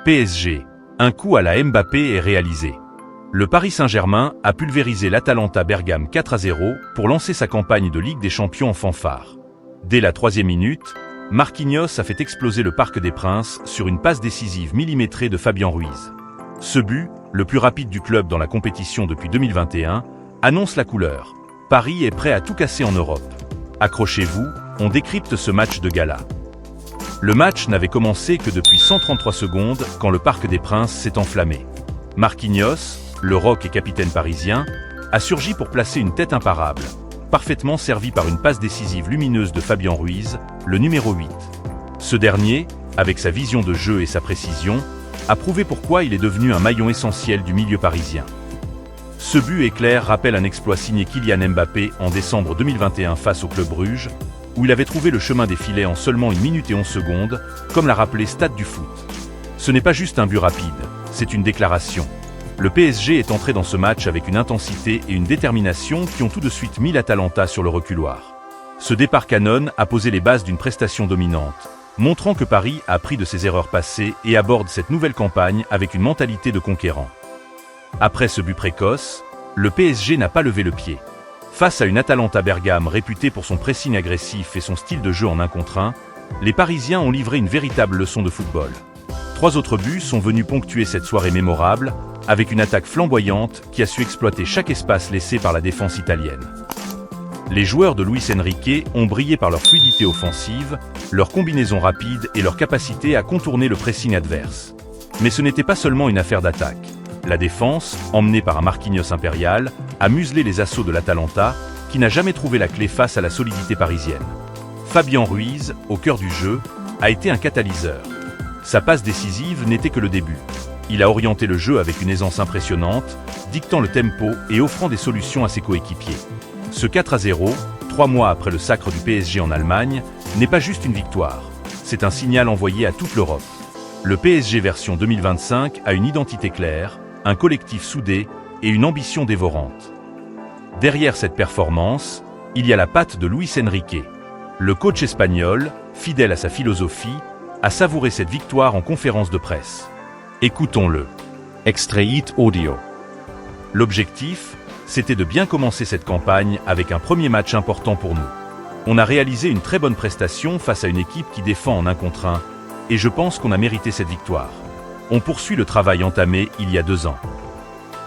PSG. Un coup à la Mbappé est réalisé. Le Paris Saint-Germain a pulvérisé l'Atalanta Bergame 4-0 pour lancer sa campagne de Ligue des Champions en fanfare. Dès la 3e minute, Marquinhos a fait exploser le Parc des Princes sur une passe décisive millimétrée de Fabien Ruiz. Ce but, le plus rapide du club dans la compétition depuis 2021, annonce la couleur. Paris est prêt à tout casser en Europe. Accrochez-vous, on décrypte ce match de gala. Le match n'avait commencé que depuis 133 secondes quand le Parc des Princes s'est enflammé. Marquinhos, le rock et capitaine parisien, a surgi pour placer une tête imparable, parfaitement servie par une passe décisive lumineuse de Fabien Ruiz, le numéro 8. Ce dernier, avec sa vision de jeu et sa précision, a prouvé pourquoi il est devenu un maillon essentiel du milieu parisien. Ce but éclair rappelle un exploit signé Kylian Mbappé en décembre 2021 face au Club Bruges, où il avait trouvé le chemin des filets en seulement 1 minute et 11 secondes, comme l'a rappelé Stade du Foot. Ce n'est pas juste un but rapide, c'est une déclaration. Le PSG est entré dans ce match avec une intensité et une détermination qui ont tout de suite mis l'Atalanta sur le reculoir. Ce départ canon a posé les bases d'une prestation dominante, montrant que Paris a appris de ses erreurs passées et aborde cette nouvelle campagne avec une mentalité de conquérant. Après ce but précoce, le PSG n'a pas levé le pied. Face à une Atalanta Bergame réputée pour son pressing agressif et son style de jeu en 1 contre 1, les Parisiens ont livré une véritable leçon de football. 3 autres buts sont venus ponctuer cette soirée mémorable, avec une attaque flamboyante qui a su exploiter chaque espace laissé par la défense italienne. Les joueurs de Luis Enrique ont brillé par leur fluidité offensive, leur combinaison rapide et leur capacité à contourner le pressing adverse. Mais ce n'était pas seulement une affaire d'attaque. La défense, emmenée par un Marquinhos impérial, a muselé les assauts de l'Atalanta, qui n'a jamais trouvé la clé face à la solidité parisienne. Fabien Ruiz, au cœur du jeu, a été un catalyseur. Sa passe décisive n'était que le début. Il a orienté le jeu avec une aisance impressionnante, dictant le tempo et offrant des solutions à ses coéquipiers. Ce 4-0, 3 mois après le sacre du PSG en Allemagne, n'est pas juste une victoire. C'est un signal envoyé à toute l'Europe. Le PSG version 2025 a une identité claire, un collectif soudé et une ambition dévorante. Derrière cette performance, il y a la patte de Luis Enrique. Le coach espagnol, fidèle à sa philosophie, a savouré cette victoire en conférence de presse. Écoutons-le. Extrait audio. L'objectif, c'était de bien commencer cette campagne avec un premier match important pour nous. On a réalisé une très bonne prestation face à une équipe qui défend en 1 contre 1, et je pense qu'on a mérité cette victoire. On poursuit le travail entamé il y a 2 ans.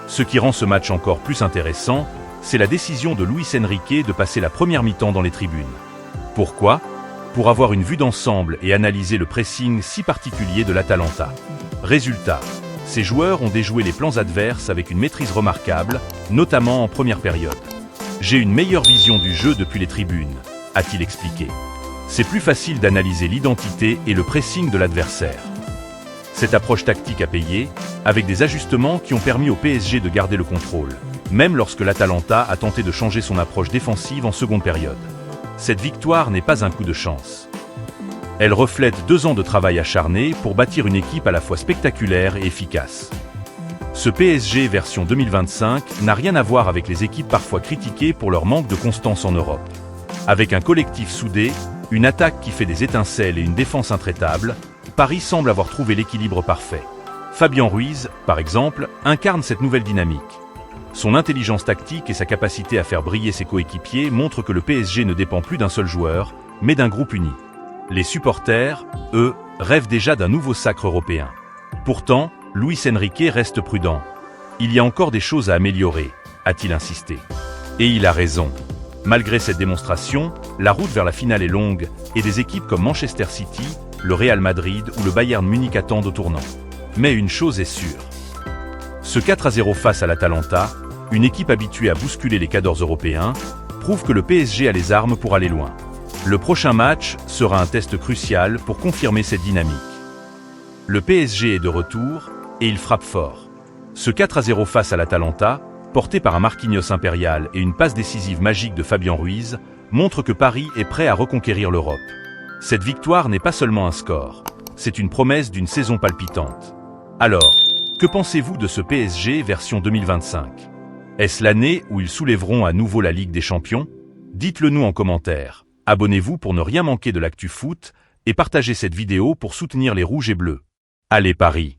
Ce qui rend ce match encore plus intéressant, c'est la décision de Luis Enrique de passer la première mi-temps dans les tribunes. Pourquoi ? Pour avoir une vue d'ensemble et analyser le pressing si particulier de l'Atalanta. Résultat, ces joueurs ont déjoué les plans adverses avec une maîtrise remarquable, notamment en première période. J'ai une meilleure vision du jeu depuis les tribunes, a-t-il expliqué. C'est plus facile d'analyser l'identité et le pressing de l'adversaire. Cette approche tactique a payé, avec des ajustements qui ont permis au PSG de garder le contrôle, même lorsque l'Atalanta a tenté de changer son approche défensive en seconde période. Cette victoire n'est pas un coup de chance. Elle reflète 2 ans de travail acharné pour bâtir une équipe à la fois spectaculaire et efficace. Ce PSG version 2025 n'a rien à voir avec les équipes parfois critiquées pour leur manque de constance en Europe. Avec un collectif soudé, une attaque qui fait des étincelles et une défense intraitable, Paris semble avoir trouvé l'équilibre parfait. Fabien Ruiz, par exemple, incarne cette nouvelle dynamique. Son intelligence tactique et sa capacité à faire briller ses coéquipiers montrent que le PSG ne dépend plus d'un seul joueur, mais d'un groupe uni. Les supporters, eux, rêvent déjà d'un nouveau sacre européen. Pourtant, Luis Enrique reste prudent. Il y a encore des choses à améliorer, a-t-il insisté. Et il a raison. Malgré cette démonstration, la route vers la finale est longue et des équipes comme Manchester City, le Real Madrid ou le Bayern Munich attendent au tournant. Mais une chose est sûre. Ce 4-0 face à l'Atalanta, une équipe habituée à bousculer les cadors européens, prouve que le PSG a les armes pour aller loin. Le prochain match sera un test crucial pour confirmer cette dynamique. Le PSG est de retour et il frappe fort. Ce 4-0 face à l'Atalanta, porté par un Marquinhos impérial et une passe décisive magique de Fabien Ruiz, montre que Paris est prêt à reconquérir l'Europe. Cette victoire n'est pas seulement un score, c'est une promesse d'une saison palpitante. Alors, que pensez-vous de ce PSG version 2025 ? Est-ce l'année où ils soulèveront à nouveau la Ligue des Champions ? Dites-le nous en commentaire. Abonnez-vous pour ne rien manquer de l'actu foot et partagez cette vidéo pour soutenir les Rouges et Bleus. Allez Paris!